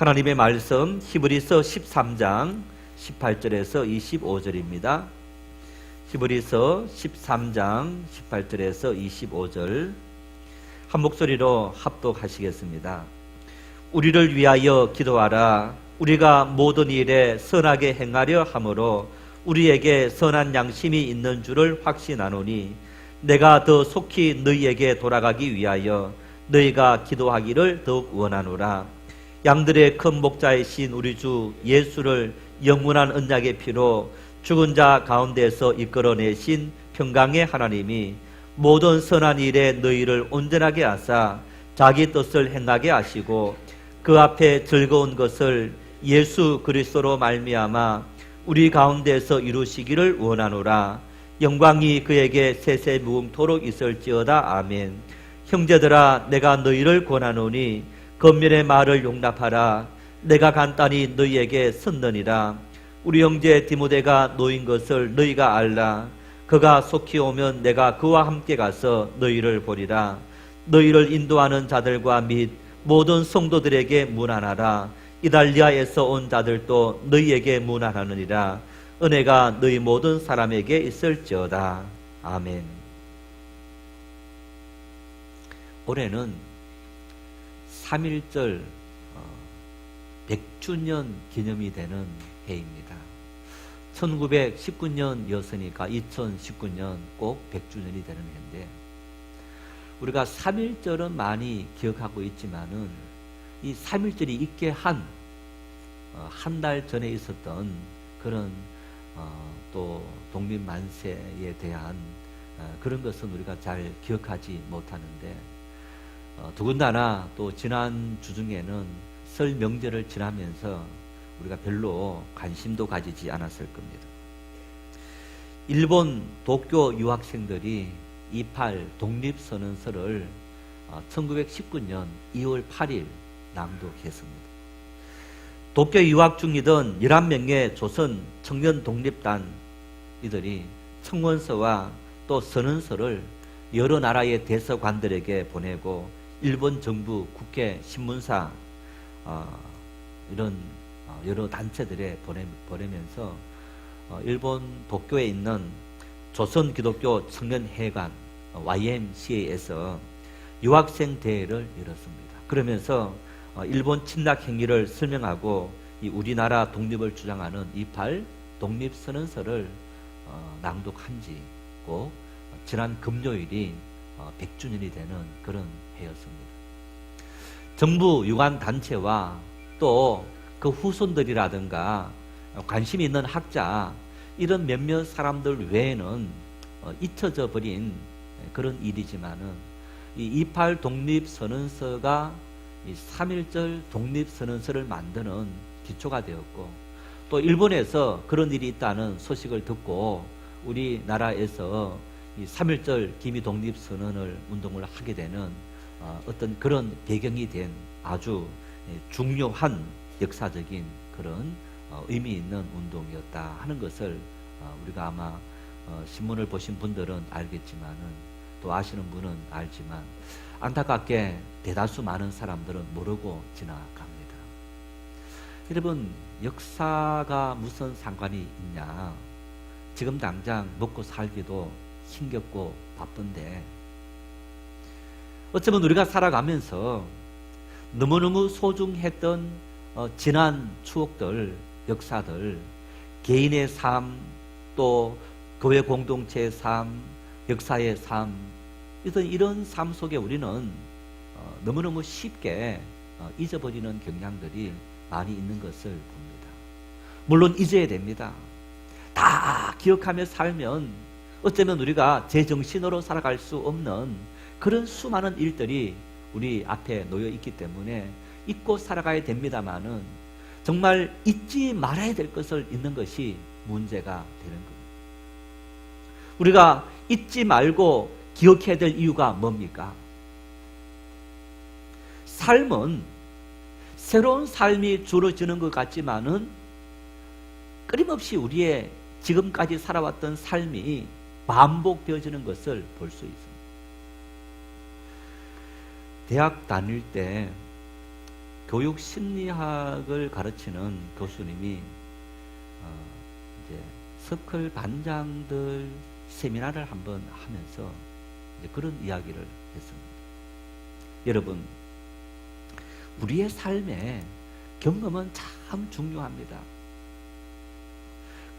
하나님의 말씀 히브리서 13장 18절에서 25절입니다. 히브리서 13장 18절에서 25절 한 목소리로 합독하시겠습니다. 우리를 위하여 기도하라. 우리가 모든 일에 선하게 행하려 함으로 우리에게 선한 양심이 있는 줄을 확신하노니 내가 더 속히 너희에게 돌아가기 위하여 너희가 기도하기를 더욱 원하노라. 양들의 큰 목자이신 우리 주 예수를 영원한 언약의 피로 죽은 자 가운데서 이끌어내신 평강의 하나님이 모든 선한 일에 너희를 온전하게 하사 자기 뜻을 행하게 하시고 그 앞에 즐거운 것을 예수 그리스도로 말미암아 우리 가운데서 이루시기를 원하노라. 영광이 그에게 세세무궁토록 있을지어다. 아멘. 형제들아, 내가 너희를 권하노니 겉면의 말을 용납하라. 내가 간단히 너희에게 선느니라. 우리 형제 디모데가 노인 것을 너희가 알라. 그가 속히 오면 내가 그와 함께 가서 너희를 보리라. 너희를 인도하는 자들과 및 모든 성도들에게 문안하라. 이달리아에서 온 자들도 너희에게 문안하느니라. 은혜가 너희 모든 사람에게 있을지어다. 아멘. 올해는 3.1절 100주년 기념이 되는 해입니다. 1919년이었으니까 2019년 꼭 100주년이 되는 해인데, 우리가 3.1절은 많이 기억하고 있지만은 이 3.1절이 있게 한 달 전에 있었던 그런 또 독립만세에 대한 그런 것은 우리가 잘 기억하지 못하는데, 더군다나 또 지난 주 중에는 설 명절을 지나면서 우리가 별로 관심도 가지지 않았을 겁니다. 일본 도쿄 유학생들이 28 독립선언서를 1919년 2월 8일 낭독했습니다. 도쿄 유학 중이던 11명의 조선 청년 독립단 이들이 청원서와 또 선언서를 여러 나라의 대사관들에게 보내고 일본 정부, 국회, 신문사 이런 여러 단체들에 보내면서 일본 도쿄에 있는 조선 기독교 청년회관 YMCA에서 유학생 대회를 열었습니다. 그러면서 일본 침략 행위를 설명하고 이 우리나라 독립을 주장하는 28 독립선언서를 낭독한 지 꼭 지난 금요일이 100주년이 되는 그런 해였습니다. 정부 유관 단체와 또 그 후손들이라든가 관심 있는 학자 이런 몇몇 사람들 외에는 잊혀져 버린 그런 일이지만은 이 28 독립선언서가 이 3.1절 독립선언서를 만드는 기초가 되었고, 또 일본에서 그런 일이 있다는 소식을 듣고 우리나라에서 이 3.1절 기미 독립선언을 운동을 하게 되는 어떤 그런 배경이 된 아주 중요한 역사적인 그런 의미 있는 운동이었다 하는 것을 우리가 아마 신문을 보신 분들은 알겠지만은 또 아시는 분은 알지만 안타깝게 대다수 많은 사람들은 모르고 지나갑니다. 여러분, 역사가 무슨 상관이 있냐? 지금 당장 먹고 살기도 힘겹고 바쁜데, 어쩌면 우리가 살아가면서 너무너무 소중했던 지난 추억들, 역사들, 개인의 삶, 또 교회 공동체의 삶, 역사의 삶, 이런 삶 속에 우리는 너무너무 쉽게 잊어버리는 경향들이 많이 있는 것을 봅니다. 물론 잊어야 됩니다. 다 기억하며 살면 어쩌면 우리가 제정신으로 살아갈 수 없는 그런 수많은 일들이 우리 앞에 놓여 있기 때문에 잊고 살아가야 됩니다만은 정말 잊지 말아야 될 것을 잊는 것이 문제가 되는 겁니다. 우리가 잊지 말고 기억해야 될 이유가 뭡니까? 삶은 새로운 삶이 주어지는 것 같지만은 끊임없이 우리의 지금까지 살아왔던 삶이 반복되어지는 것을 볼 수 있습니다. 대학 다닐 때 교육 심리학을 가르치는 교수님이 이제 서클 반장들 세미나를 한번 하면서 이제 그런 이야기를 했습니다. 여러분, 우리의 삶에 경험은 참 중요합니다.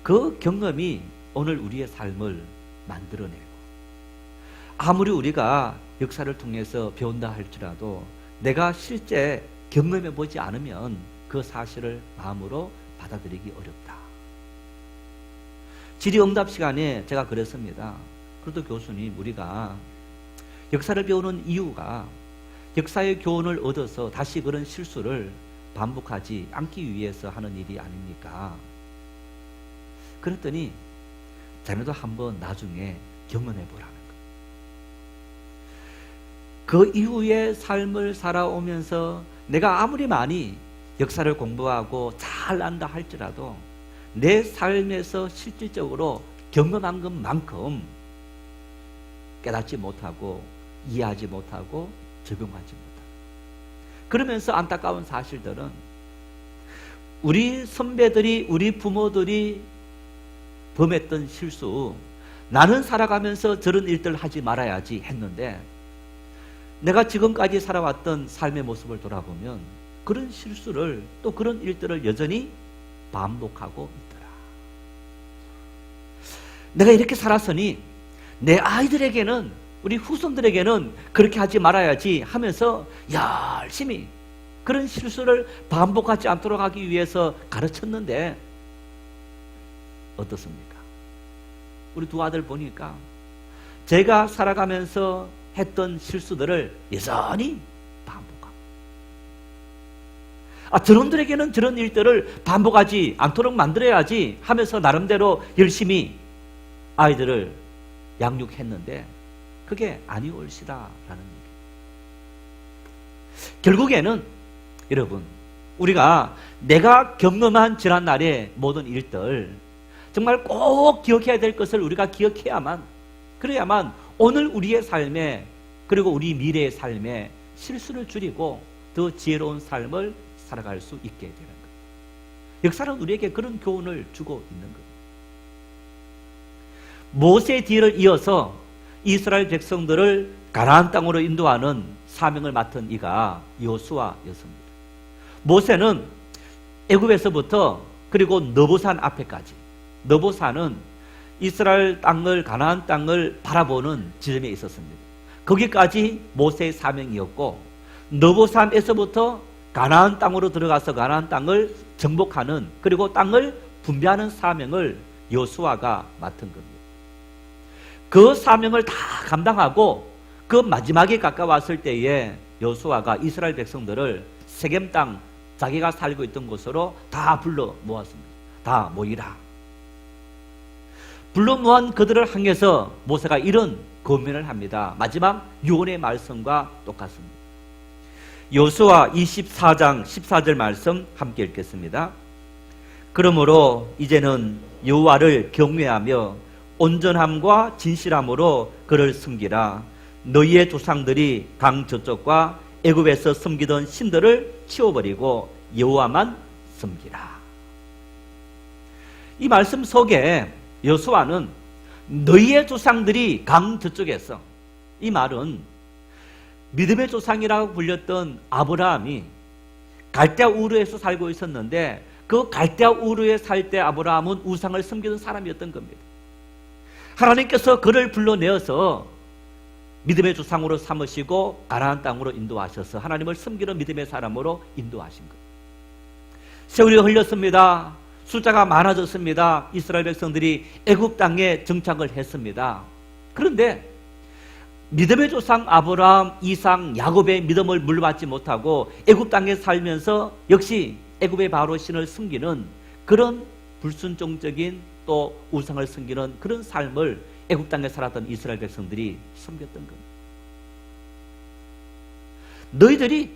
그 경험이 오늘 우리의 삶을 만들어내고, 아무리 우리가 역사를 통해서 배운다 할지라도 내가 실제 경험해 보지 않으면 그 사실을 마음으로 받아들이기 어렵다. 질의응답 시간에 제가 그랬습니다. 그래도 교수님, 우리가 역사를 배우는 이유가 역사의 교훈을 얻어서 다시 그런 실수를 반복하지 않기 위해서 하는 일이 아닙니까? 그랬더니 자네도 한번 나중에 경험해 보라는 거예요. 그 이후의 삶을 살아오면서 내가 아무리 많이 역사를 공부하고 잘 안다 할지라도 내 삶에서 실질적으로 경험한 것만큼 깨닫지 못하고 이해하지 못하고 적용하지 못하고, 그러면서 안타까운 사실들은 우리 선배들이, 우리 부모들이 범했던 실수, 나는 살아가면서 저런 일들을 하지 말아야지 했는데 내가 지금까지 살아왔던 삶의 모습을 돌아보면 그런 실수를, 또 그런 일들을 여전히 반복하고 있더라. 내가 이렇게 살았으니 내 아이들에게는, 우리 후손들에게는 그렇게 하지 말아야지 하면서 열심히 그런 실수를 반복하지 않도록 하기 위해서 가르쳤는데 어떻습니까? 우리 두 아들 보니까 제가 살아가면서 했던 실수들을 여전히 반복하고, 저놈들에게는 저런 일들을 반복하지 않도록 만들어야지 하면서 나름대로 열심히 아이들을 양육했는데 그게 아니올시다라는 얘기. 결국에는 여러분, 우리가 내가 경험한 지난날의 모든 일들 정말 꼭 기억해야 될 것을 우리가 기억해야만, 그래야만 오늘 우리의 삶에, 그리고 우리 미래의 삶에 실수를 줄이고 더 지혜로운 삶을 살아갈 수 있게 되는 거예요. 역사는 우리에게 그런 교훈을 주고 있는 거예요. 모세의 뒤를 이어서 이스라엘 백성들을 가나안 땅으로 인도하는 사명을 맡은 이가 여호수아였습니다. 모세는 애굽에서부터 그리고 너보산 앞에까지, 너보산은 이스라엘 땅을, 가나안 땅을 바라보는 지점에 있었습니다. 거기까지 모세의 사명이었고, 너보산에서부터 가나안 땅으로 들어가서 가나안 땅을 정복하는, 그리고 땅을 분배하는 사명을 여호수아가 맡은 겁니다. 그 사명을 다 감당하고 그 마지막에 가까웠을 때에 여호수아가 이스라엘 백성들을 세겜 땅, 자기가 살고 있던 곳으로 다 불러 모았습니다. 다 모이라. 불러 모은 그들을 향해서 모세가 이런 권면을 합니다. 마지막 유언의 말씀과 똑같습니다. 여호수아 24장 14절 말씀 함께 읽겠습니다. 그러므로 이제는 여호와를 경외하며 온전함과 진실함으로 그를 섬기라. 너희의 조상들이 강 저쪽과 애굽에서 섬기던 신들을 치워버리고 여호와만 섬기라. 이 말씀 속에 여호수아는 너희의 조상들이 강 저쪽에서, 이 말은 믿음의 조상이라고 불렸던 아브라함이 갈대아 우르에서 살고 있었는데 그 갈대아 우르에 살 때 아브라함은 우상을 섬기던 사람이었던 겁니다. 하나님께서 그를 불러내어서 믿음의 조상으로 삼으시고 가나안 땅으로 인도하셔서 하나님을 섬기는 믿음의 사람으로 인도하신 거예요. 세월이 흘렸습니다. 숫자가 많아졌습니다. 이스라엘 백성들이 애굽 땅에 정착을 했습니다. 그런데 믿음의 조상 아브라함, 이삭, 야곱의 믿음을 물받지 못하고 애굽 땅에 살면서 역시 애굽의 바로 신을 섬기는 그런 불순종적인, 또 우상을 섬기는 그런 삶을 애굽 땅에 살았던 이스라엘 백성들이 섬겼던 겁니다. 너희들이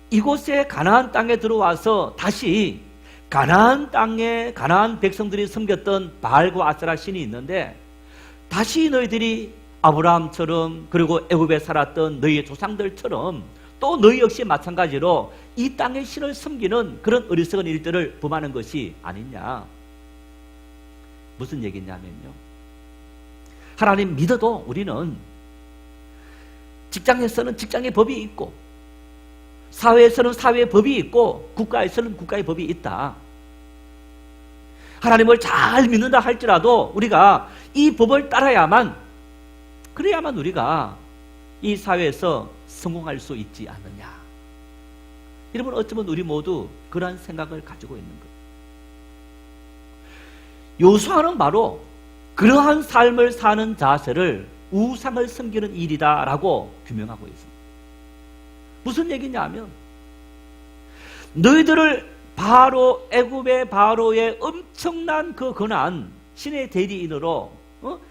이곳에 가나안 땅에 들어와서 다시 가나안 땅에 가나안 백성들이 섬겼던 바알과 아세라 신이 있는데 다시 너희들이 아브라함처럼, 그리고 애굽에 살았던 너희의 조상들처럼 또 너희 역시 마찬가지로 이 땅의 신을 섬기는 그런 어리석은 일들을 범하는 것이 아니냐. 무슨 얘기냐면요, 하나님 믿어도 우리는 직장에서는 직장의 법이 있고, 사회에서는 사회의 법이 있고, 국가에서는 국가의 법이 있다. 하나님을 잘 믿는다 할지라도 우리가 이 법을 따라야만, 그래야만 우리가 이 사회에서 성공할 수 있지 않느냐. 여러분, 어쩌면 우리 모두 그러한 생각을 가지고 있는 거예요. 여호수아는 바로 그러한 삶을 사는 자세를 우상을 섬기는 일이다라고 규명하고 있습니다. 무슨 얘기냐 하면, 너희들을 바로, 애굽의 바로의 엄청난 그 권한, 신의 대리인으로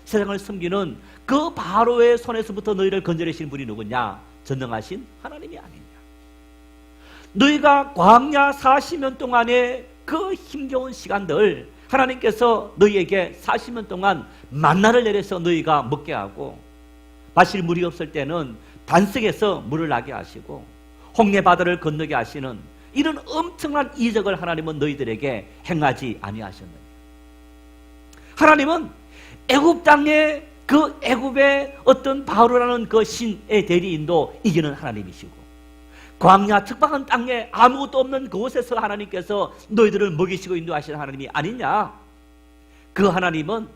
세상을 섬기는 그 바로의 손에서부터 너희를 건져내신 분이 누구냐? 전능하신 하나님이 아니냐. 너희가 광야 40년 동안의 그 힘겨운 시간들, 하나님께서 너희에게 40년 동안 만나를 내려서 너희가 먹게 하고, 마실 물이 없을 때는 반석에서 물을 나게 하시고, 홍해 바다를 건너게 하시는 이런 엄청난 이적을 하나님은 너희들에게 행하지 아니하셨느냐. 하나님은 애굽 땅에 그 애굽의 어떤 바로라는 그 신의 대리인도 이기는 하나님이시고, 광야 척박한 땅에 아무것도 없는 그곳에서 하나님께서 너희들을 먹이시고 인도하시는 하나님이 아니냐. 그 하나님은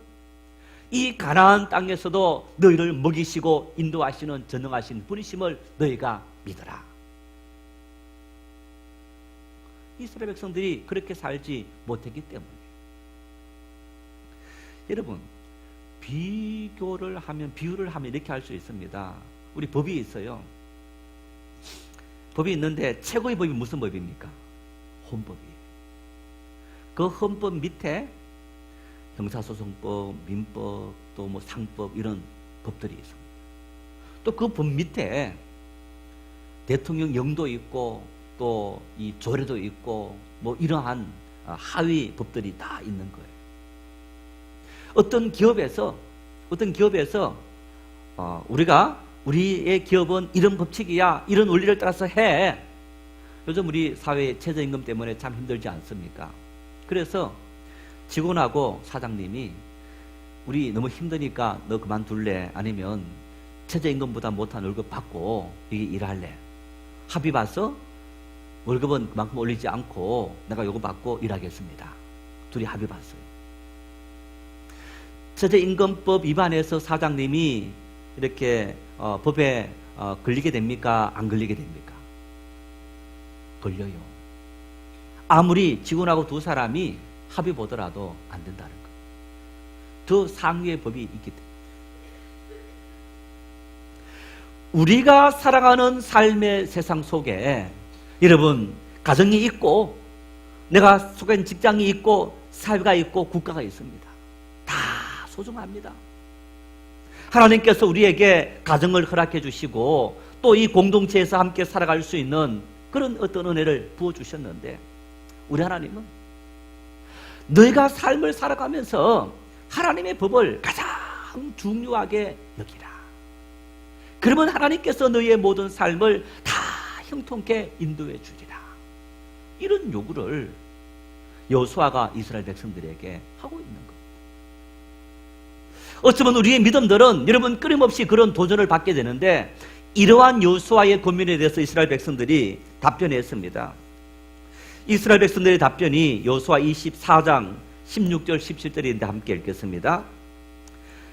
이 가나안 땅에서도 너희를 먹이시고 인도하시는 전능하신 분이심을 너희가 믿어라. 이스라엘 백성들이 그렇게 살지 못했기 때문에, 여러분, 비유를 하면 이렇게 할 수 있습니다. 우리 법이 있어요. 법이 있는데 최고의 법이 무슨 법입니까? 헌법이에요. 그 헌법 밑에 형사소송법, 민법, 또 뭐 상법, 이런 법들이 있습니다. 또 그 법 밑에 대통령 영도 있고, 또 이 조례도 있고, 뭐 이러한 하위 법들이 다 있는 거예요. 어떤 기업에서 우리의 기업은 이런 법칙이야, 이런 원리를 따라서 해. 요즘 우리 사회 최저임금 때문에 참 힘들지 않습니까? 그래서 직원하고 사장님이 우리 너무 힘드니까 너 그만둘래? 아니면 최저임금보다 못한 월급 받고 여기 일할래? 합의 봐서 월급은 그만큼 올리지 않고 내가 요거 받고 일하겠습니다. 둘이 합의 봤어요. 최저임금법 위반해서 사장님이 이렇게 법에 걸리게 됩니까? 안 걸리게 됩니까? 걸려요. 아무리 직원하고 두 사람이 합의 보더라도 안 된다는 거예요. 더 상위의 법이 있기 때문에. 우리가 살아가는 삶의 세상 속에 여러분, 가정이 있고, 내가 속한 직장이 있고, 사회가 있고, 국가가 있습니다. 다 소중합니다. 하나님께서 우리에게 가정을 허락해 주시고, 또 이 공동체에서 함께 살아갈 수 있는 그런 어떤 은혜를 부어주셨는데, 우리 하나님은 너희가 삶을 살아가면서 하나님의 법을 가장 중요하게 여기라. 그러면 하나님께서 너희의 모든 삶을 다 형통케 인도해 주리라. 이런 요구를 여호수아가 이스라엘 백성들에게 하고 있는 겁니다. 어쩌면 우리의 믿음들은 여러분 끊임없이 그런 도전을 받게 되는데, 이러한 여호수아의 권면에 대해서 이스라엘 백성들이 답변했습니다. 이스라엘 백성들의 답변이 여호수아 24장 16절 17절인데 함께 읽겠습니다.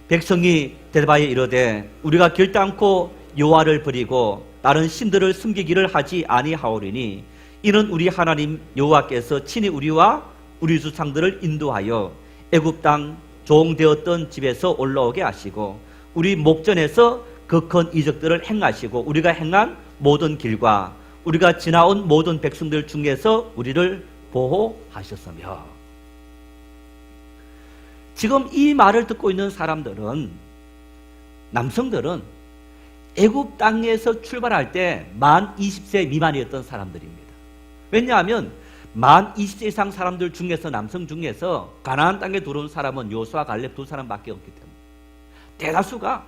백성이 대답하여 이르되 우리가 결단코 여호와를 버리고 다른 신들을 섬기기를 하지 아니하오리니 이는 우리 하나님 여호와께서 친히 우리와 우리 조상들을 인도하여 애굽 땅 종되었던 집에서 올라오게 하시고 우리 목전에서 그 큰 이적들을 행하시고 우리가 행한 모든 길과 우리가 지나온 모든 백성들 중에서 우리를 보호하셨으며. 지금 이 말을 듣고 있는 사람들은, 남성들은 애굽 땅에서 출발할 때 만 20세 미만이었던 사람들입니다. 왜냐하면 만 20세 이상 사람들 중에서, 남성 중에서 가나안 땅에 들어온 사람은 여호수아 갈렙 두 사람밖에 없기 때문에 대다수가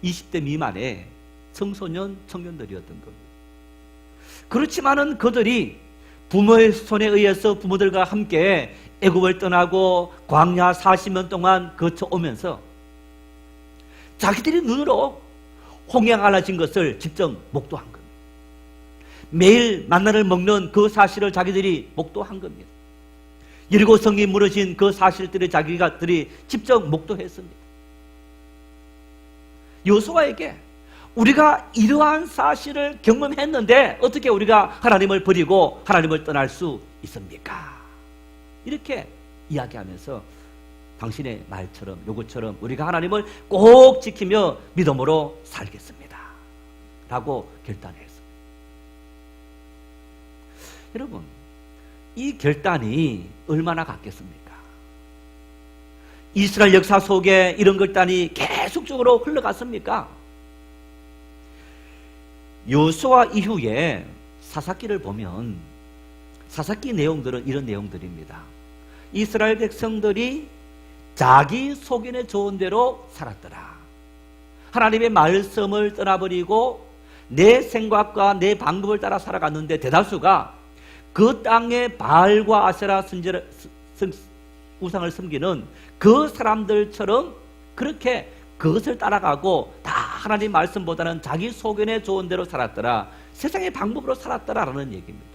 20대 미만의 청소년, 청년들이었던 겁니다. 그렇지만은 그들이 부모의 손에 의해서 부모들과 함께 애굽을 떠나고 광야 40년 동안 거쳐오면서 자기들이 눈으로 홍해가 갈라진 것을 직접 목도한 겁니다. 매일 만나를 먹는 그 사실을 자기들이 목도한 겁니다. 여리고 성이 무너진 그 사실들을 자기들이 직접 목도했습니다. 여호수아에게 우리가 이러한 사실을 경험했는데 어떻게 우리가 하나님을 버리고 하나님을 떠날 수 있습니까? 이렇게 이야기하면서 당신의 말처럼 요구처럼 우리가 하나님을 꼭 지키며 믿음으로 살겠습니다 라고 결단했습니다. 여러분, 이 결단이 얼마나 같겠습니까? 이스라엘 역사 속에 이런 결단이 계속적으로 흘러갔습니까? 여호수아 이후에 사사기를 보면 사사기 내용들은 이런 내용들입니다. 이스라엘 백성들이 자기 속인의 좋은 대로 살았더라. 하나님의 말씀을 떠나버리고 내 생각과 내 방법을 따라 살아갔는데 대다수가 그 땅에 바알과 아세라 우상을 섬기는 그 사람들처럼 그렇게 그것을 따라가고 다 하나님 말씀보다는 자기 소견에 좋은 대로 살았더라. 세상의 방법으로 살았더라라는 얘기입니다.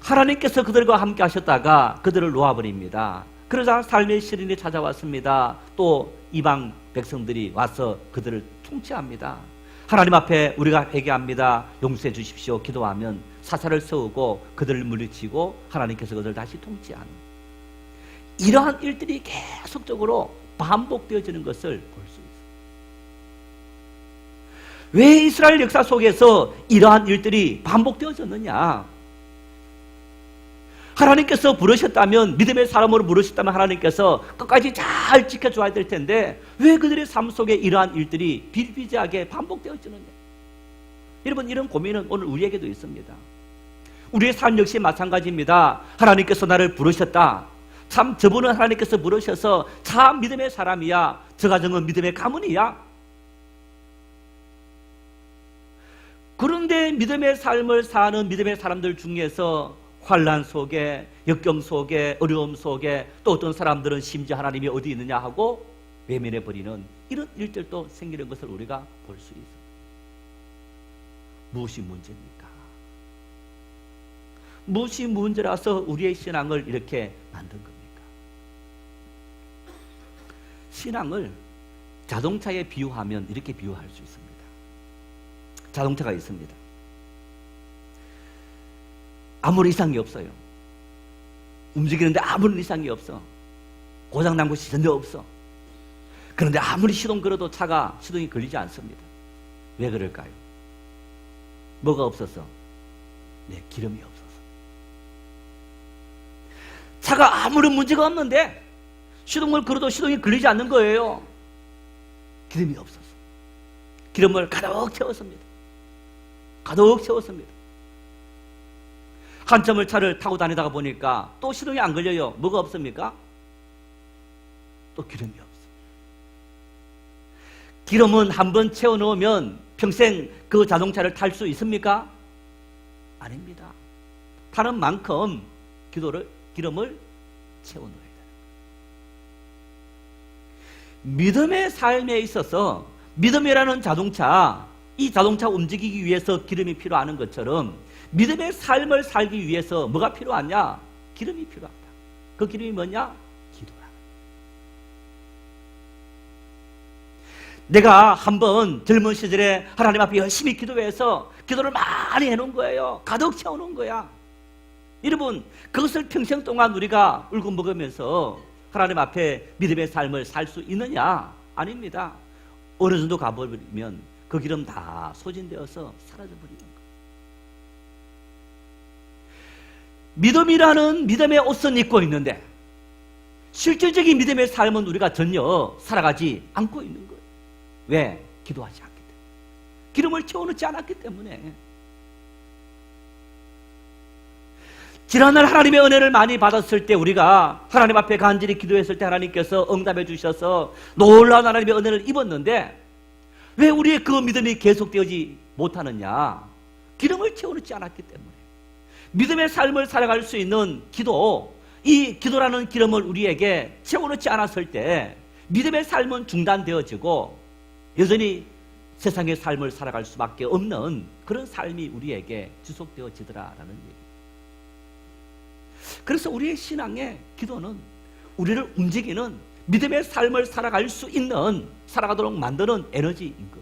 하나님께서 그들과 함께 하셨다가 그들을 놓아버립니다. 그러자 삶의 시련이 찾아왔습니다. 또 이방 백성들이 와서 그들을 통치합니다. 하나님 앞에 우리가 회개합니다. 용서해 주십시오. 기도하면 사사를 세우고 그들을 물리치고 하나님께서 그들을 다시 통치하는 이러한 일들이 계속적으로 반복되어지는 것을 볼 수 있습니다. 왜 이스라엘 역사 속에서 이러한 일들이 반복되어졌느냐? 하나님께서 부르셨다면, 믿음의 사람으로 부르셨다면 하나님께서 끝까지 잘 지켜줘야 될 텐데 왜 그들의 삶 속에 이러한 일들이 비일비재하게 반복되어지느냐? 여러분, 이런 고민은 오늘 우리에게도 있습니다. 우리의 삶 역시 마찬가지입니다. 하나님께서 나를 부르셨다. 참 저분은 하나님께서 부르셔서 참 믿음의 사람이야. 저 가정은 믿음의 가문이야. 그런데 믿음의 삶을 사는 믿음의 사람들 중에서 환난 속에, 역경 속에, 어려움 속에 또 어떤 사람들은 심지어 하나님이 어디 있느냐 하고 외면해버리는 이런 일들도 생기는 것을 우리가 볼 수 있습니다. 무엇이 문제입니까? 무엇이 문제라서 우리의 신앙을 이렇게 만든 겁니까? 신앙을 자동차에 비유하면 이렇게 비유할 수 있습니다. 자동차가 있습니다. 아무런 이상이 없어요. 움직이는데 아무런 이상이 없어. 고장난 곳이 전혀 없어. 그런데 아무리 시동 걸어도 차가 시동이 걸리지 않습니다. 왜 그럴까요? 뭐가 없어서? 네, 기름이 없어서. 차가 아무런 문제가 없는데 시동을 걸어도 시동이 걸리지 않는 거예요. 기름이 없어서. 기름을 가득 채웠습니다. 가득 채웠습니다. 한참을 차를 타고 다니다가 보니까 또 시동이 안 걸려요. 뭐가 없습니까? 또 기름이 없어. 기름은 한번 채워 넣으면 평생 그 자동차를 탈 수 있습니까? 아닙니다. 타는 만큼 기름을 채워 넣어야 돼요. 믿음의 삶에 있어서 믿음이라는 자동차, 이 자동차 움직이기 위해서 기름이 필요한 것처럼 믿음의 삶을 살기 위해서 뭐가 필요하냐? 기름이 필요하다. 그 기름이 뭐냐? 기도라. 내가 한번 젊은 시절에 하나님 앞에 열심히 기도해서 기도를 많이 해놓은 거예요. 가득 채워놓은 거야. 여러분, 그것을 평생 동안 우리가 울고 먹으면서 하나님 앞에 믿음의 삶을 살 수 있느냐? 아닙니다. 어느 정도 가버리면 그 기름 다 소진되어서 사라져버리는 거예요. 믿음이라는 믿음의 옷은 입고 있는데 실질적인 믿음의 삶은 우리가 전혀 살아가지 않고 있는 거예요. 왜? 기도하지 않기 때문에. 기름을 채워놓지 않았기 때문에. 지난날 하나님의 은혜를 많이 받았을 때 우리가 하나님 앞에 간절히 기도했을 때 하나님께서 응답해 주셔서 놀라운 하나님의 은혜를 입었는데 왜 우리의 그 믿음이 계속되지 못하느냐? 기름을 채워놓지 않았기 때문에 믿음의 삶을 살아갈 수 있는 기도, 이 기도라는 기름을 우리에게 채워놓지 않았을 때 믿음의 삶은 중단되어지고 여전히 세상의 삶을 살아갈 수밖에 없는 그런 삶이 우리에게 지속되어지더라라는 얘기입니다. 그래서 우리의 신앙의 기도는 우리를 움직이는 믿음의 삶을 살아갈 수 있는, 살아가도록 만드는 에너지인 겁니다.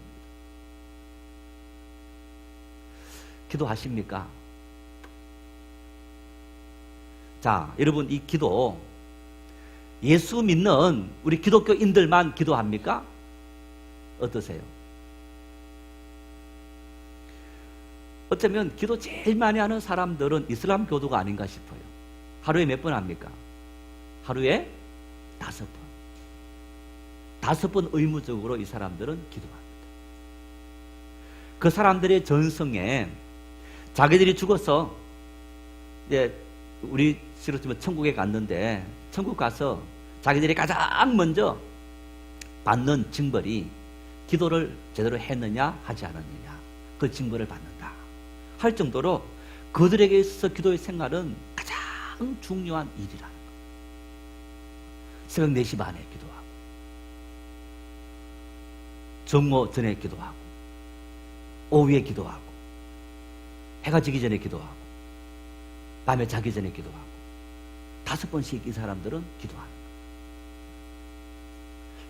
기도하십니까? 자, 여러분, 이 기도 예수 믿는 우리 기독교인들만 기도합니까? 어떠세요? 어쩌면 기도 제일 많이 하는 사람들은 이슬람 교도가 아닌가 싶어요. 하루에 몇 번 합니까? 하루에 5번. 5번 의무적으로 이 사람들은 기도합니다. 그 사람들의 전성에 자기들이 죽어서 이제 우리 시로 치면 천국에 갔는데 천국 가서 자기들이 가장 먼저 받는 징벌이 기도를 제대로 했느냐 하지 않았느냐, 그 징벌을 받는다 할 정도로 그들에게 있어서 기도의 생활은 가장 중요한 일이라는 거예요. 새벽 4시 반에 기도하고 정오 전에 기도하고 오후에 기도하고 해가 지기 전에 기도하고 밤에 자기 전에 기도하고 5번씩 이 사람들은 기도하는 거예요.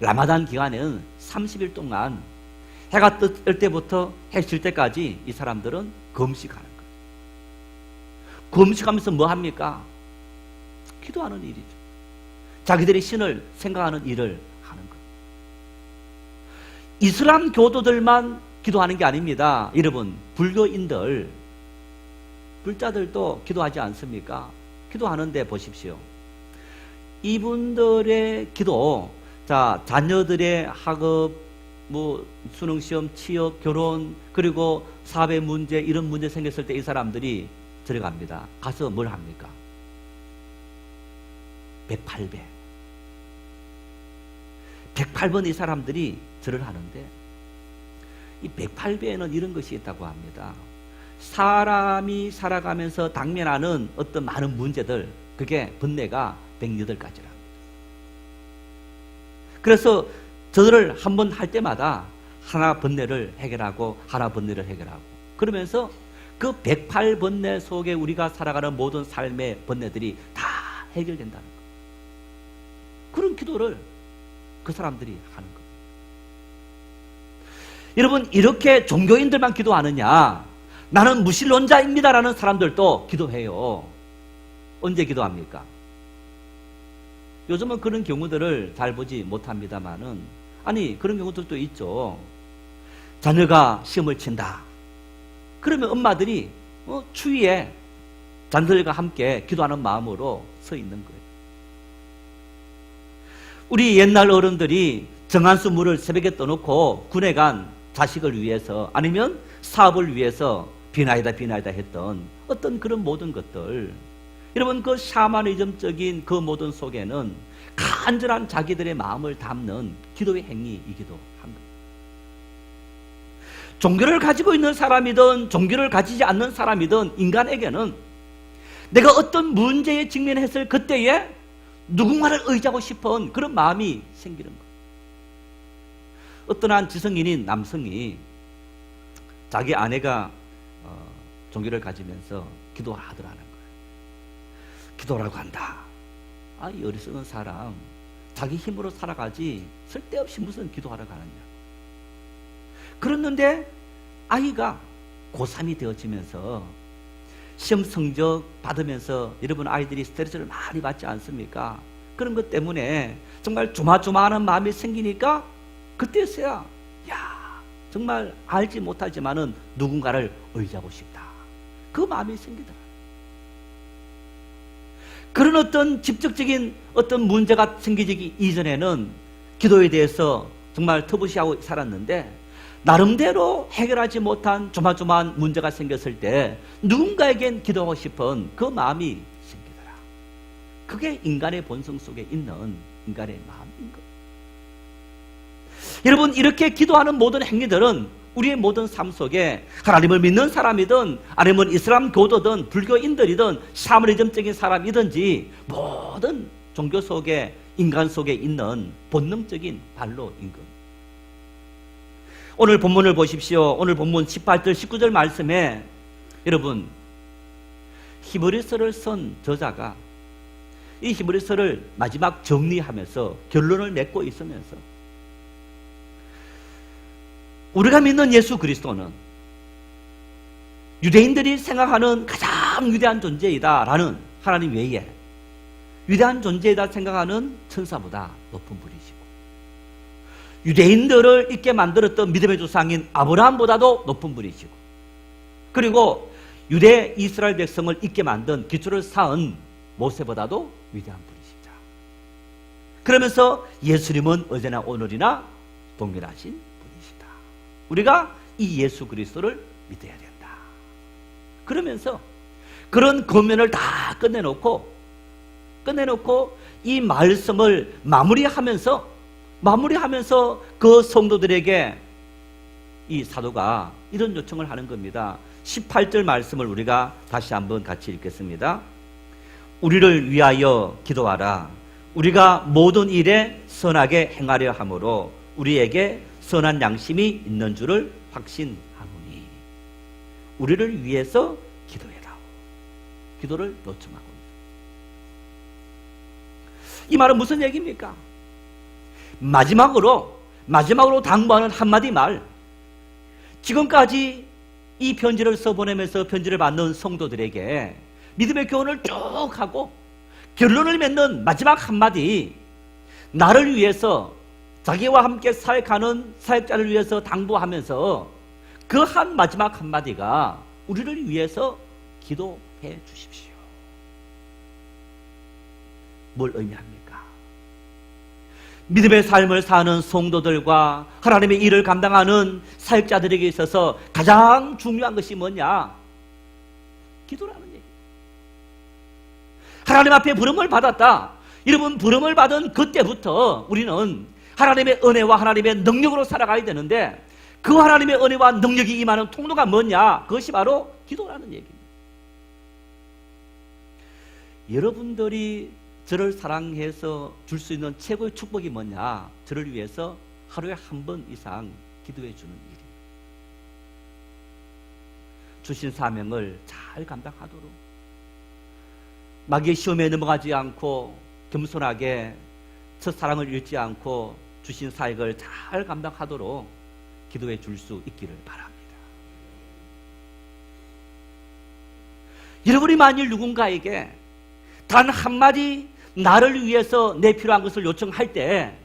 라마단 기간에는 30일 동안 해가 뜰 때부터 해 질 때까지 이 사람들은 금식하는 거예요. 금식하면서 뭐 합니까? 기도하는 일이죠. 자기들의 신을 생각하는 일을 하는 거예요. 이슬람 교도들만 기도하는 게 아닙니다. 여러분, 불교인들, 불자들도 기도하지 않습니까? 기도하는데 보십시오. 이분들의 기도, 자, 자녀들의 학업, 뭐 수능시험, 취업, 결혼, 그리고 사회 문제, 이런 문제 생겼을 때 이 사람들이 들어갑니다. 가서 뭘 합니까? 108배. 108번 이 사람들이 절을 하는데 이 108배에는 이런 것이 있다고 합니다. 사람이 살아가면서 당면하는 어떤 많은 문제들, 그게 번뇌가 108가지랍니다. 그래서 저들을 한 번 할 때마다 하나 번뇌를 해결하고 하나 번뇌를 해결하고 그러면서 그 108번뇌 속에 우리가 살아가는 모든 삶의 번뇌들이 다 해결된다는 거예요. 그런 기도를 그 사람들이 하는 거예요. 여러분, 이렇게 종교인들만 기도하느냐? 나는 무신론자입니다라는 사람들도 기도해요. 언제 기도합니까? 요즘은 그런 경우들을 잘 보지 못합니다만은, 아니, 그런 경우들도 있죠. 자녀가 시험을 친다. 그러면 엄마들이 추위에 자녀들과 함께 기도하는 마음으로 서 있는 거예요. 우리 옛날 어른들이 정한수 물을 새벽에 떠놓고 군에 간 자식을 위해서, 아니면 사업을 위해서 비나이다 했던 어떤 그런 모든 것들, 여러분, 그 샤머니즘적인 그 모든 속에는 간절한 자기들의 마음을 담는 기도의 행위이기도 한 거예요. 종교를 가지고 있는 사람이든 종교를 가지지 않는 사람이든 인간에게는 내가 어떤 문제에 직면했을 그때에 누군가를 의지하고 싶은 그런 마음이 생기는 거예요. 어떤 한 지성인인 남성이 자기 아내가 종교를 가지면서 기도를 하더라는 거예요. 기도라고 한다. 아, 이 어리석은 사람, 자기 힘으로 살아가지 쓸데없이 무슨 기도하러 가느냐. 그랬는데 아이가 고3이 되어지면서 시험 성적 받으면서, 여러분, 아이들이 스트레스를 많이 받지 않습니까? 그런 것 때문에 정말 조마조마하는 마음이 생기니까 그때서야, 야, 정말 알지 못하지만은 누군가를 의지하고 싶다, 그 마음이 생기더라. 그런 어떤 직접적인 어떤 문제가 생기기 이전에는 기도에 대해서 정말 터부시하고 살았는데, 나름대로 해결하지 못한 조마조마한 문제가 생겼을 때 누군가에겐 기도하고 싶은 그 마음이 생기더라. 그게 인간의 본성 속에 있는 인간의 마음인 거예요. 여러분, 이렇게 기도하는 모든 행위들은 우리의 모든 삶 속에 하나님을 믿는 사람이든 아니면 이슬람 교도든 불교인들이든 샤머니즘적인 사람이든지 모든 종교 속에 인간 속에 있는 본능적인 반로 임금. 오늘 본문을 보십시오. 오늘 본문 18절 19절 말씀에 여러분 히브리서를 쓴 저자가 이 히브리서를 마지막 정리하면서 결론을 맺고 있으면서 우리가 믿는 예수 그리스도는 유대인들이 생각하는 가장 위대한 존재이다라는 하나님 외에 위대한 존재이다 생각하는 천사보다 높은 분이시고 유대인들을 있게 만들었던 믿음의 조상인 아브라함보다도 높은 분이시고 그리고 유대 이스라엘 백성을 있게 만든 기초를 쌓은 모세보다도 위대한 분이시다. 그러면서 예수님은 어제나 오늘이나 동일하신 분이시다. 우리가 이 예수 그리스도를 믿어야 된다. 그러면서 그런 권면을 다 끝내놓고 이 말씀을 마무리하면서 그 성도들에게 이 사도가 이런 요청을 하는 겁니다. 18절 말씀을 우리가 다시 한번 같이 읽겠습니다. 우리를 위하여 기도하라. 우리가 모든 일에 선하게 행하려 함으로 우리에게 선한 양심이 있는 줄을 확신하노니. 우리를 위해서 기도해라. 기도를 요청하고 이 말은 무슨 얘기입니까? 마지막으로 당부하는 한마디 말. 지금까지 이 편지를 써보내면서 편지를 받는 성도들에게 믿음의 교훈을 쭉 하고 결론을 맺는 마지막 한마디, 나를 위해서 자기와 함께 사역하는 사역자를 위해서 당부하면서 그 한 마지막 한마디가 우리를 위해서 기도해 주십시오. 뭘 의미합니까? 믿음의 삶을 사는 성도들과 하나님의 일을 감당하는 사역자들에게 있어서 가장 중요한 것이 뭐냐? 기도라는 얘기. 하나님 앞에 부름을 받았다. 여러분, 부름을 받은 그때부터 우리는 하나님의 은혜와 하나님의 능력으로 살아가야 되는데 그 하나님의 은혜와 능력이 임하는 통로가 뭐냐? 그것이 바로 기도라는 얘기입니다. 여러분들이 저를 사랑해서 줄 수 있는 최고의 축복이 뭐냐? 저를 위해서 하루에 한 번 이상 기도해 주는 일입니다. 주신 사명을 잘 감당하도록 마귀의 시험에 넘어가지 않고 겸손하게 첫사랑을 잃지 않고 주신 사역을 잘 감당하도록 기도해 줄 수 있기를 바랍니다. 여러분이 만일 누군가에게 단 한마디 나를 위해서 내 필요한 것을 요청할 때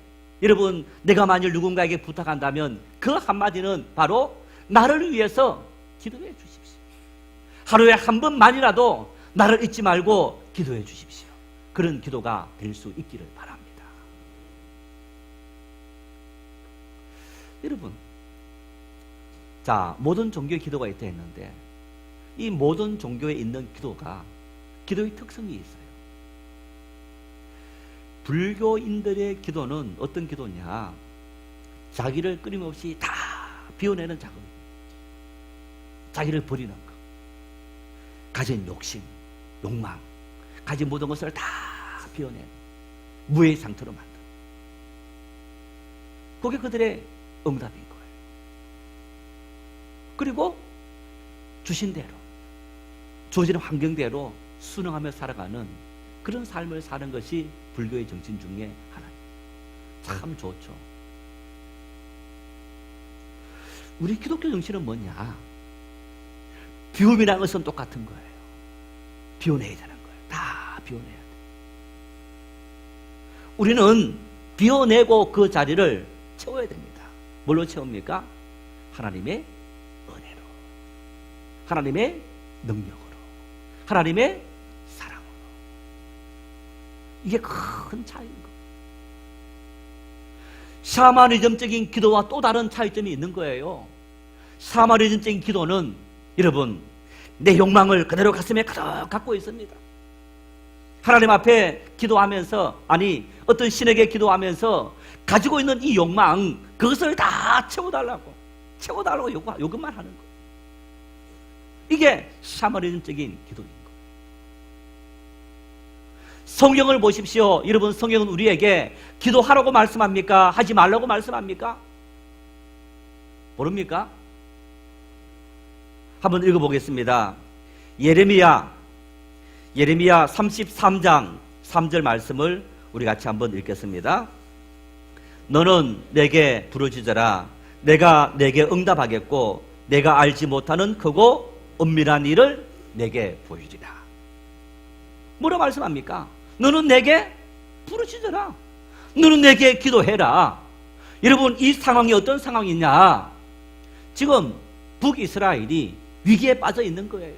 여러분, 내가 만일 누군가에게 부탁한다면 그 한마디는 바로 나를 위해서 기도해 주십시오. 하루에 한 번만이라도 나를 잊지 말고 기도해 주십시오. 그런 기도가 될 수 있기를 바랍니다. 여러분, 자, 모든 종교의 기도가 있다 했는데 이 모든 종교에 있는 기도가 기도의 특성이 있어요. 불교인들의 기도는 어떤 기도냐? 자기를 끊임없이 다 비워내는 작업입니다. 자기를 버리는 것, 가진 욕심, 욕망, 가진 모든 것을 다 비워내는 무의 상태로 만든, 그게 그들의 응답인 거예요. 그리고 주신 대로, 주어지는 환경대로 순응하며 살아가는 그런 삶을 사는 것이 불교의 정신 중에 하나입니다. 참 좋죠. 우리 기독교 정신은 뭐냐? 비움이라는 것은 똑같은 거예요. 비워내야 되는 거예요. 다 비워내야 돼. 우리는 비워내고 그 자리를 채워야 됩니다. 뭘로 채웁니까? 하나님의 은혜로, 하나님의 능력으로, 하나님의 사랑으로. 이게 큰 차이인 거예요. 샤머니즘적인 기도와 또 다른 차이점이 있는 거예요. 샤머니즘적인 기도는 여러분, 내 욕망을 그대로 가슴에 가득 갖고 있습니다. 하나님 앞에 기도하면서, 아니 어떤 신에게 기도하면서 가지고 있는 이 욕망, 그것을 다 채워달라고, 채워달라고 요것만 하는 거예요. 이게 샤머니즘적인 기도인 거예요. 성경을 보십시오. 여러분, 성경은 우리에게 기도하라고 말씀합니까? 하지 말라고 말씀합니까? 모릅니까? 한번 읽어보겠습니다. 예레미야 33장 3절 말씀을 우리 같이 한번 읽겠습니다. 너는 내게 부르짖어라. 내가 내게 응답하겠고 내가 알지 못하는 크고 은밀한 일을 내게 보이리라. 뭐라 말씀합니까? 너는 내게 부르짖어라. 너는 내게 기도해라. 여러분, 이 상황이 어떤 상황이냐? 지금 북이스라엘이 위기에 빠져 있는 거예요.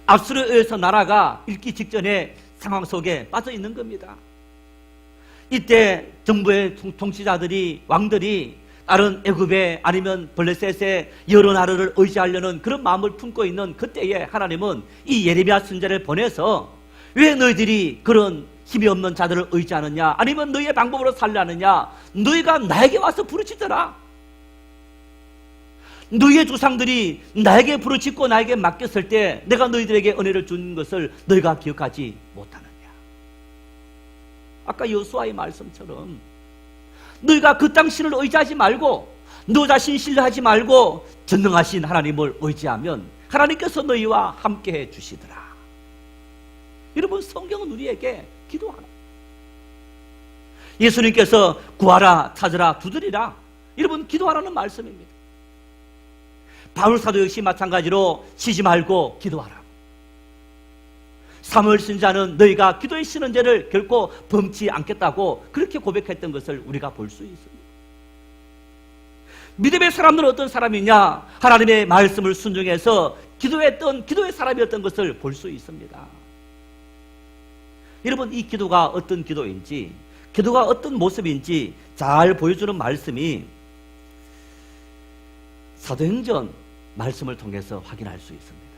압수르에 의해서 나라가 잃기 직전의 상황 속에 빠져 있는 겁니다. 이때 정부의 통치자들이, 왕들이 다른 애굽에 아니면 블레셋의 여러 나라를 의지하려는 그런 마음을 품고 있는 그때에 하나님은 이 예레미야 선지자를 보내서 왜 너희들이 그런 힘이 없는 자들을 의지하느냐, 아니면 너희의 방법으로 살려느냐, 너희가 나에게 와서 부르짖어라. 너희의 조상들이 나에게 부르짖고 나에게 맡겼을 때 내가 너희들에게 은혜를 준 것을 너희가 기억하지 못하느냐. 아까 여호수아의 말씀처럼 너희가 그 땅 신을 의지하지 말고 너 자신 신뢰하지 말고 전능하신 하나님을 의지하면 하나님께서 너희와 함께해 주시더라. 여러분, 성경은 우리에게 기도하라. 예수님께서 구하라, 찾으라, 두드리라. 여러분, 기도하라는 말씀입니다. 바울 사도 역시 마찬가지로 쉬지 말고 기도하라. 사무엘 선지자는 너희가 기도에 쉬는 죄를 결코 범치 않겠다고 그렇게 고백했던 것을 우리가 볼 수 있습니다. 믿음의 사람들은 어떤 사람이냐? 하나님의 말씀을 순종해서 기도했던 기도의 사람이었던 것을 볼 수 있습니다. 여러분, 이 기도가 어떤 기도인지, 기도가 어떤 모습인지 잘 보여주는 말씀이 사도행전 말씀을 통해서 확인할 수 있습니다.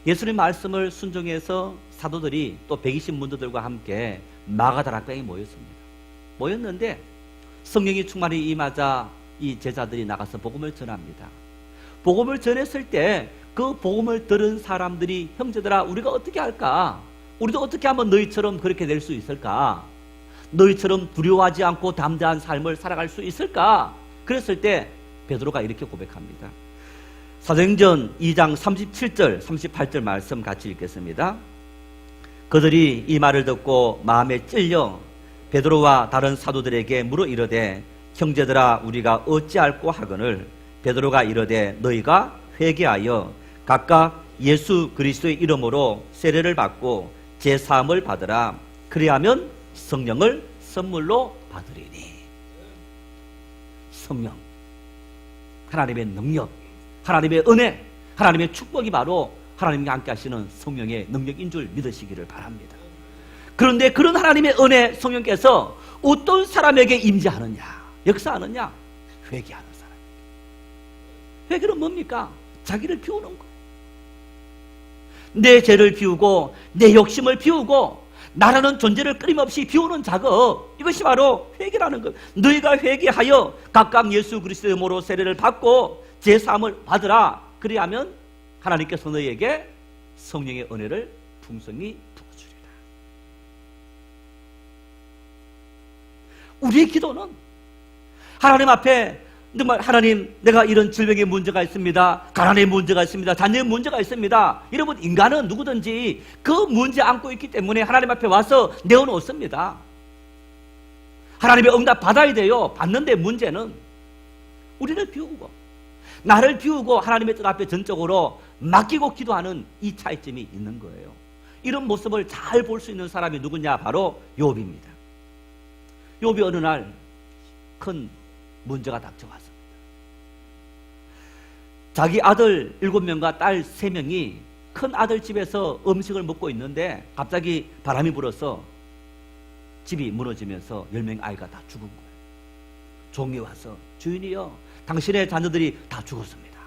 예수님 말씀을 순종해서 사도들이 또 120문도들과 함께 마가다락방에 모였습니다. 모였는데 성령이 충만히 임하자 이 제자들이 나가서 복음을 전합니다. 복음을 전했을 때 그 복음을 들은 사람들이 형제들아, 우리가 어떻게 할까? 우리도 어떻게 하면 너희처럼 그렇게 될 수 있을까? 너희처럼 두려워하지 않고 담대한 삶을 살아갈 수 있을까? 그랬을 때 베드로가 이렇게 고백합니다. 사도행전 2장 37절 38절 말씀 같이 읽겠습니다. 그들이 이 말을 듣고 마음에 찔려 베드로와 다른 사도들에게 물어 이르되 형제들아, 우리가 어찌할꼬 하거늘 베드로가 이르되 너희가 회개하여 각각 예수 그리스도의 이름으로 세례를 받고 제사함을 받으라. 그리하면 성령을 선물로 받으리니. 성령, 하나님의 능력, 하나님의 은혜, 하나님의 축복이 바로 하나님과 함께 하시는 성령의 능력인 줄 믿으시기를 바랍니다. 그런데 그런 하나님의 은혜, 성령께서 어떤 사람에게 임재하느냐, 역사하느냐? 회개하는 사람. 회개는 뭡니까? 자기를 비우는 거예요. 내 죄를 비우고 내 욕심을 비우고 나라는 존재를 끊임없이 비우는 작업, 이것이 바로 회개라는 것. 너희가 회개하여 각각 예수 그리스도의 이름으로 세례를 받고 제사함을 받으라. 그리하면 하나님께서 너희에게 성령의 은혜를 풍성히 부어주리라. 우리의 기도는 하나님 앞에 정말 하나님, 내가 이런 질병의 문제가 있습니다. 가난의 문제가 있습니다. 자녀의 문제가 있습니다. 여러분, 인간은 누구든지 그 문제 안고 있기 때문에 하나님 앞에 와서 내어놓습니다. 하나님의 응답 받아야 돼요. 받는데 문제는 우리를 비우고 나를 비우고 하나님의 뜻 앞에 전적으로 맡기고 기도하는 이 차이점이 있는 거예요. 이런 모습을 잘 볼 수 있는 사람이 누구냐? 바로 욥입니다. 욥이 어느 날 큰 문제가 닥쳐왔습니다. 자기 아들 7명과 딸 3명이 큰 아들 집에서 음식을 먹고 있는데 갑자기 바람이 불어서 집이 무너지면서 10명 아이가 다 죽은 거예요. 종이 와서 주인이여, 당신의 자녀들이 다 죽었습니다.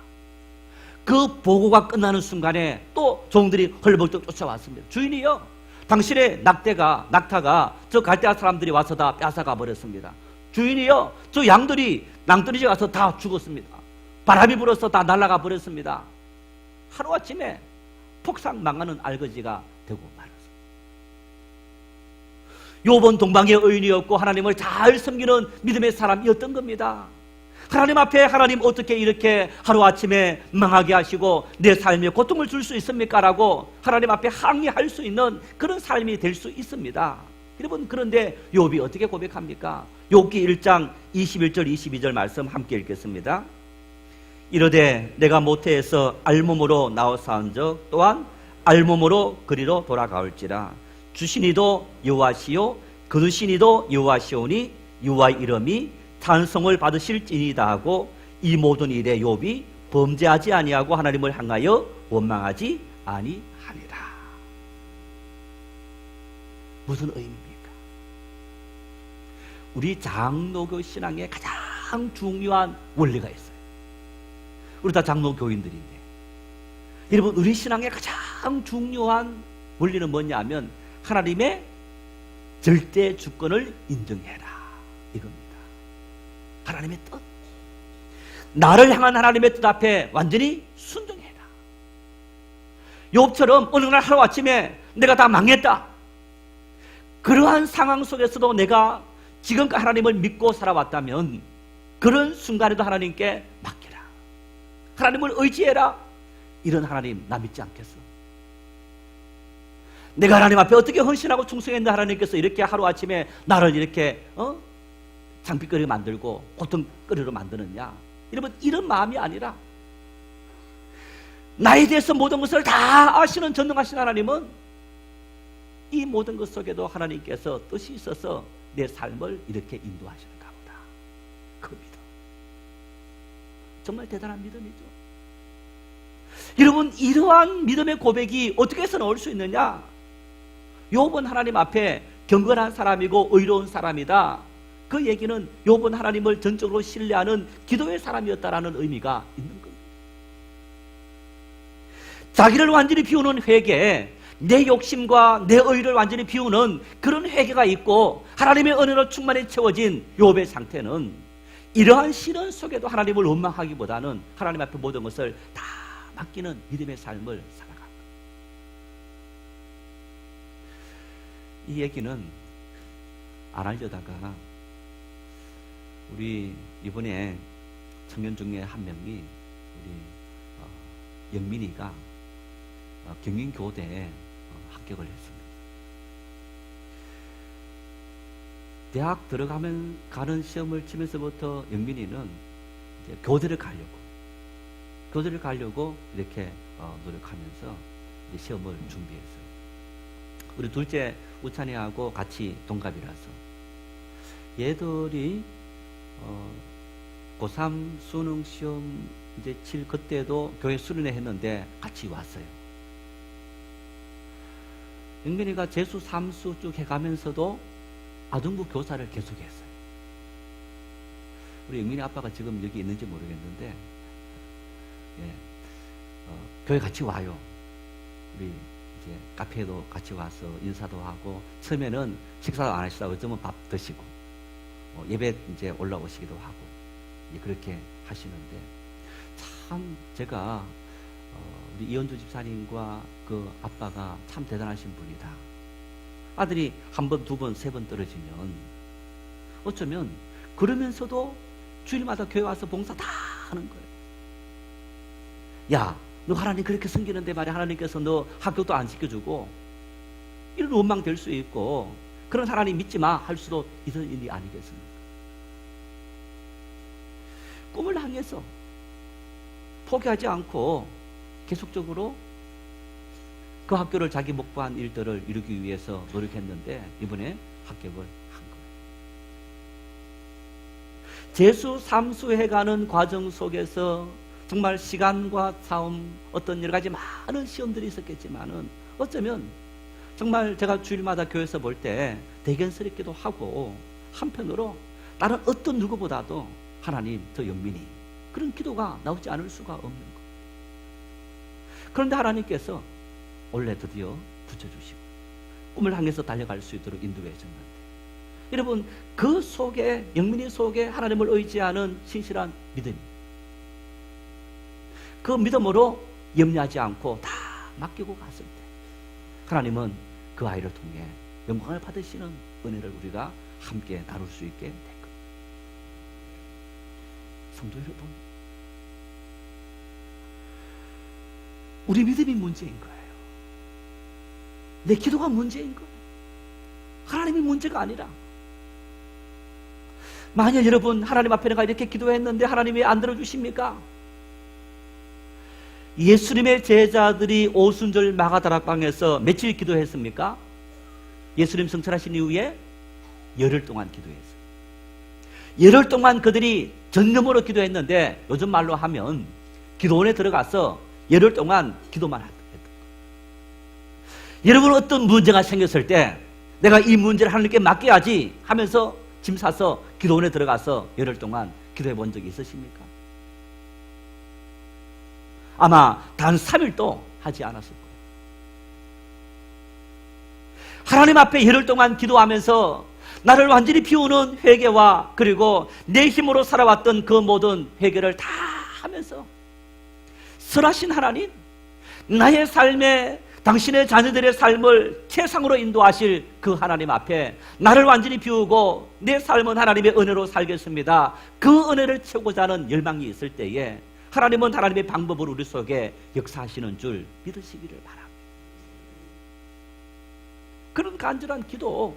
그 보고가 끝나는 순간에 또 종들이 헐벌떡 쫓아왔습니다. 주인이여, 당신의 낙타가 저 갈대아 사람들이 와서 다 뺏어가 버렸습니다. 주인이요, 저 양들이 낭떠러지 가서 다 죽었습니다. 바람이 불어서 다 날아가 버렸습니다. 하루아침에 폭삭 망하는 알거지가 되고 말았습니다. 욥은 동방의 의인이었고 하나님을 잘 섬기는 믿음의 사람이었던 겁니다. 하나님 앞에 하나님 어떻게 이렇게 하루아침에 망하게 하시고 내 삶에 고통을 줄 수 있습니까? 라고 하나님 앞에 항의할 수 있는 그런 삶이 될 수 있습니다. 여러분, 그런데 욥이 어떻게 고백합니까? 욥기 1장 21절 22절 말씀 함께 읽겠습니다. 이르되 내가 모태에서 알몸으로 나와사온적 또한 알몸으로 그리로 돌아가올지라. 주시니도 여호와시요 거두시니도 여호와시오니 여호와의 이름이 찬송을 받으실지니이다 하고 이 모든 일에 욥이 범죄하지 아니하고 하나님을 향하여 원망하지 아니하니라. 무슨 의미입니까? 우리 장로교 신앙에 가장 중요한 원리가 있어요. 우리 다 장로교인들인데, 여러분, 우리 신앙의 가장 중요한 원리는 뭐냐면 하나님의 절대 주권을 인정해라, 이겁니다. 하나님의 뜻, 나를 향한 하나님의 뜻 앞에 완전히 순종해라. 욥처럼 어느 날 하루아침에 내가 다 망했다, 그러한 상황 속에서도 내가 지금까지 하나님을 믿고 살아왔다면 그런 순간에도 하나님께 맡겨라, 하나님을 의지해라. 이런 하나님 나 믿지 않겠어? 내가 하나님 앞에 어떻게 헌신하고 충성했는데 하나님께서 이렇게 하루아침에 나를 이렇게 장비거리 만들고 고통거리로 만드느냐? 여러분, 이런 마음이 아니라 나에 대해서 모든 것을 다 아시는 전능하신 하나님은 이 모든 것 속에도 하나님께서 뜻이 있어서 내 삶을 이렇게 인도하시는가 보다. 그 믿음, 정말 대단한 믿음이죠. 여러분, 이러한 믿음의 고백이 어떻게 해서 나올 수 있느냐? 욥은 하나님 앞에 경건한 사람이고 의로운 사람이다, 그 얘기는 욥은 하나님을 전적으로 신뢰하는 기도의 사람이었다라는 의미가 있는 겁니다. 자기를 완전히 비우는 회개, 내 욕심과 내 의를 완전히 비우는 그런 회개가 있고 하나님의 은혜로 충만히 채워진 욥의 상태는 이러한 시련 속에도 하나님을 원망하기보다는 하나님 앞에 모든 것을 다 맡기는 믿음의 삶을 살아갑니다. 이 얘기는 안 하려다가 우리 이번에 청년 중에 한 명이 우리 영민이가 경인교대에 합격을 했습니다. 대학 가는 시험을 치면서부터 영민이는 이제 교대를 가려고 이렇게 노력하면서 이제 시험을 준비했어요. 우리 둘째 우찬이하고 같이 동갑이라서 얘들이 고3 수능 시험 이제 칠 그때도 교회 수련회 했는데 같이 왔어요. 영민이가 재수 3수 쭉 해가면서도 아동부 교사를 계속했어요. 우리 영민이 아빠가 지금 여기 있는지 모르겠는데, 예, 교회 같이 와요. 우리 이제 카페에도 같이 와서 인사도 하고, 처음에는 식사도 안 하시다가 어쩌면 밥 드시고, 예배 이제 올라오시기도 하고, 그렇게 하시는데, 참 제가 우리 이현주 집사님과 그 아빠가 참 대단하신 분이다. 아들이 한 번, 두 번, 세 번 떨어지면 어쩌면 그러면서도 주일마다 교회 와서 봉사 다 하는 거예요. 야, 너 하나님 그렇게 섬기는데 말이야, 하나님께서 너 학교도 안 시켜주고 이런 원망 될 수 있고, 그런 하나님 믿지 마 할 수도 있는 일이 아니겠습니까? 꿈을 향해서 포기하지 않고 계속적으로 그 학교를 자기 목표한 일들을 이루기 위해서 노력했는데 이번에 합격을 한 거예요. 재수, 삼수 해가는 과정 속에서 정말 시간과 싸움, 어떤 여러 가지 많은 시험들이 있었겠지만은 어쩌면 정말 제가 주일마다 교회에서 볼 때 대견스럽기도 하고, 한편으로 다른 어떤 누구보다도 하나님, 저 영민이, 그런 기도가 나오지 않을 수가 없는 거예요. 그런데 하나님께서 올해 드디어 붙여주시고 꿈을 향해서 달려갈 수 있도록 인도해 줬는데, 여러분, 그 속에, 영민이 속에 하나님을 의지하는 신실한 믿음, 그 믿음으로 염려하지 않고 다 맡기고 갔을 때 하나님은 그 아이를 통해 영광을 받으시는 은혜를 우리가 함께 나눌 수 있게 될 겁니다. 성도 여러분, 우리 믿음이 문제인 거예요. 내 기도가 문제인 거예요. 하나님이 문제가 아니라. 만약 여러분 하나님 앞에 내가 이렇게 기도했는데 하나님이 안 들어주십니까? 예수님의 제자들이 오순절 마가다락방에서 며칠 기도했습니까? 예수님 승천하신 이후에 열흘 동안 기도했어요. 열흘 동안 그들이 전념으로 기도했는데 요즘 말로 하면 기도원에 들어가서 열흘 동안 기도만 했던 거예요. 여러분, 어떤 문제가 생겼을 때 내가 이 문제를 하나님께 맡겨야지 하면서 짐 싸서 기도원에 들어가서 열흘 동안 기도해 본 적이 있으십니까? 아마 단 3일도 하지 않았을 거예요. 하나님 앞에 열흘 동안 기도하면서 나를 완전히 비우는 회개와 그리고 내 힘으로 살아왔던 그 모든 회개를 다 하면서 선하신 하나님, 나의 삶에 당신의 자녀들의 삶을 최상으로 인도하실 그 하나님 앞에 나를 완전히 비우고 내 삶은 하나님의 은혜로 살겠습니다. 그 은혜를 채우고자 하는 열망이 있을 때에 하나님은 하나님의 방법으로 우리 속에 역사하시는 줄 믿으시기를 바랍니다. 그런 간절한 기도,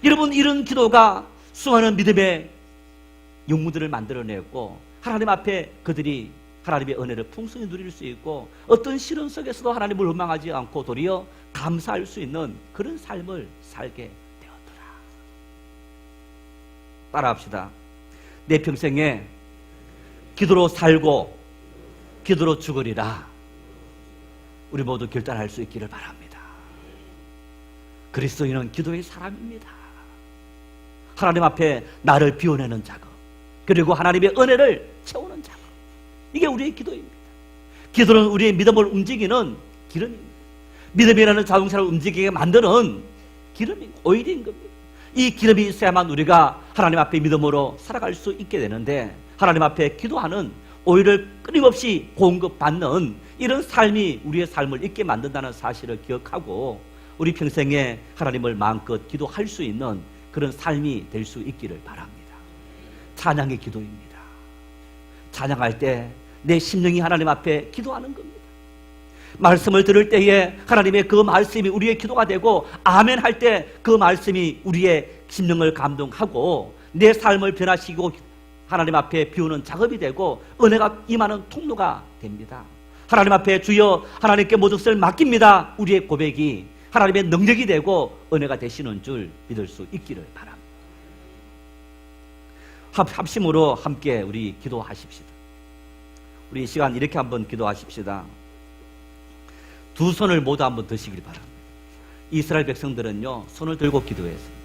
여러분, 이런 기도가 수많은 믿음의 영웅들을 만들어냈고 하나님 앞에 그들이 하나님의 은혜를 풍성히 누릴 수 있고 어떤 시련 속에서도 하나님을 원망하지 않고 도리어 감사할 수 있는 그런 삶을 살게 되었더라. 따라합시다. 내 평생에 기도로 살고 기도로 죽으리라. 우리 모두 결단할 수 있기를 바랍니다. 그리스도인은 기도의 사람입니다. 하나님 앞에 나를 비워내는 작업, 그리고 하나님의 은혜를 채우는 작업, 이게 우리의 기도입니다. 기도는 우리의 믿음을 움직이는 기름입니다. 믿음이라는 자동차를 움직이게 만드는 기름인, 오일인 겁니다. 이 기름이 있어야만 우리가 하나님 앞에 믿음으로 살아갈 수 있게 되는데, 하나님 앞에 기도하는 오일을 끊임없이 공급받는 이런 삶이 우리의 삶을 있게 만든다는 사실을 기억하고 우리 평생에 하나님을 마음껏 기도할 수 있는 그런 삶이 될 수 있기를 바랍니다. 찬양의 기도입니다. 찬양할 때 내 심령이 하나님 앞에 기도하는 겁니다. 말씀을 들을 때에 하나님의 그 말씀이 우리의 기도가 되고 아멘 할 때 그 말씀이 우리의 심령을 감동하고 내 삶을 변화시키고 하나님 앞에 비우는 작업이 되고 은혜가 임하는 통로가 됩니다. 하나님 앞에 주여 하나님께 모든 것을 맡깁니다. 우리의 고백이 하나님의 능력이 되고 은혜가 되시는 줄 믿을 수 있기를 바랍니다. 합심으로 함께 우리 기도하십시다. 우리 이 시간 이렇게 한번 기도하십시다. 두 손을 모두 한번 드시길 바랍니다. 이스라엘 백성들은요, 손을 들고 기도했습니다.